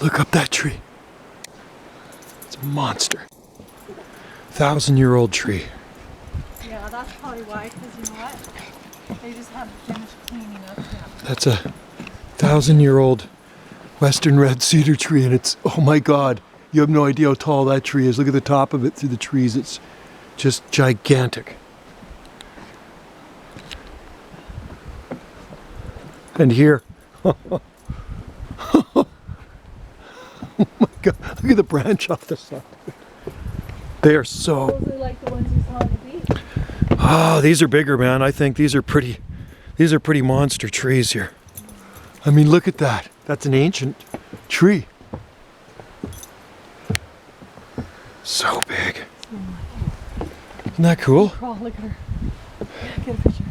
Look up that tree. It's a monster. 1,000-year-old tree. Yeah, that's probably why, because you know what? They just haven't finished cleaning up yet. That's a 1,000-year-old western red cedar tree, and it's, oh my God, you have no idea how tall that tree is. Look at the top of it through the trees. It's just gigantic. And here, oh my God, look at the branch off the side. They are so, Those are like the ones you saw on the beach. oh, these are bigger, man. I think these are pretty monster trees here. I mean, look at that. That's an ancient tree. So big. Isn't that cool? Oh, look at her. Get a picture.